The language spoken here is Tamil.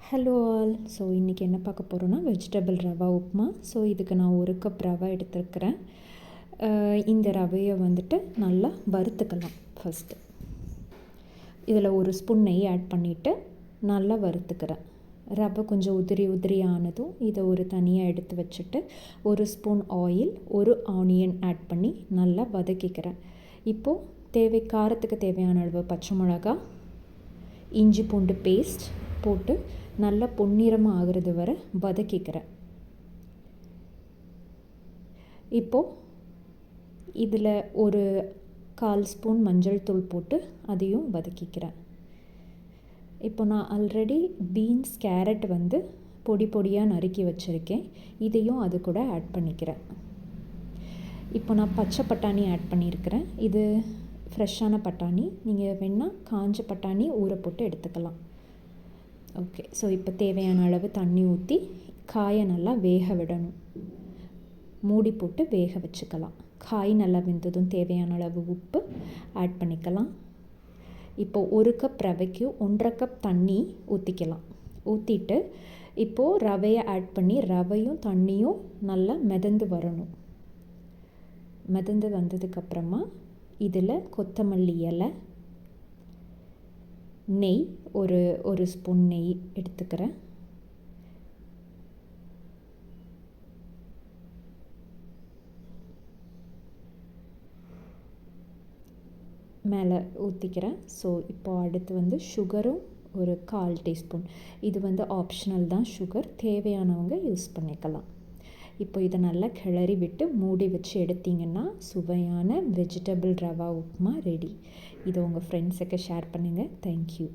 Hello all. ஸோ இன்றைக்கி என்ன பார்க்க போகிறோன்னா வெஜிடபிள் ரவா உப்புமா. ஸோ இதுக்கு நான் 1 கப் ரவை எடுத்துருக்கிறேன். இந்த ரவையை வந்துட்டு நல்லா வறுத்துக்கலாம். ஃபஸ்ட்டு இதில் 1 ஸ்பூன் நெய் ஆட் பண்ணிவிட்டு நல்லா வறுத்துக்கிறேன். ரவை கொஞ்சம் உதிரி ஆனதும் இதை ஒரு தனியாக எடுத்து வச்சுட்டு 1 ஸ்பூன் ஆயில், 1 ஆனியன் ஆட் பண்ணி நல்லா வதக்கிக்கிறேன். இப்போது காரத்துக்கு தேவையான அளவு பச்சை மிளகா, இஞ்சி பூண்டு பேஸ்ட் போட்டு நல்லா பொன்னிறமாக ஆகிறது வரை வதக்கிக்கிறேன். இப்போது இதில் ஒரு 1/4 ஸ்பூன் மஞ்சள் தூள் போட்டு அதையும் வதக்கிக்கிறேன். இப்போ நான் ஆல்ரெடி பீன்ஸ், கேரட் பொடியாக நறுக்கி வச்சுருக்கேன். இதையும் அது கூட ஆட் பண்ணிக்கிறேன். இப்போ நான் பச்சை பட்டாணி ஆட் பண்ணியிருக்கிறேன். இது ஃப்ரெஷ்ஷான பட்டாணி. நீங்கள் வேணால் காஞ்ச பட்டாணி ஊற போட்டு எடுத்துக்கலாம். ஓகே. ஸோ இப்போ தேவையான அளவு தண்ணி ஊற்றி காயை நல்லா வேக விடணும். மூடி போட்டு வேக வச்சுக்கலாம். காய் நல்லா வெந்ததும் தேவையான அளவு உப்பு ஆட் பண்ணிக்கலாம். இப்போது 1 கப் ரவைக்கு 1/2 கப் தண்ணி ஊற்றிக்கலாம். ஊற்றிட்டு இப்போது ரவையை ஆட் பண்ணி ரவையும் தண்ணியும் நல்லா மிதந்து வரணும். மிதந்து வந்ததுக்கப்புறமா இதில் கொத்தமல்லி இலை, நெய், ஒரு ஸ்பூன் நெய் எடுத்துக்கிறேன். மேலே ஊற்றிக்கிறேன். ஸோ இப்போ அடுத்து சுகரும் ஒரு 1/4 டீஸ்பூன். இது ஆப்ஷனல் தான். சுகர் தேவையானவங்க யூஸ் பண்ணிக்கலாம். இப்போ இதை நல்லா கிளறி விட்டு மூடி வச்சு எடுத்திங்கன்னா சுவையான வெஜிடபிள் ரவா உப்புமா ரெடி. இதை உங்கள் ஃப்ரெண்ட்ஸுக்கு ஷேர் பண்ணுங்கள். தேங்க்யூ.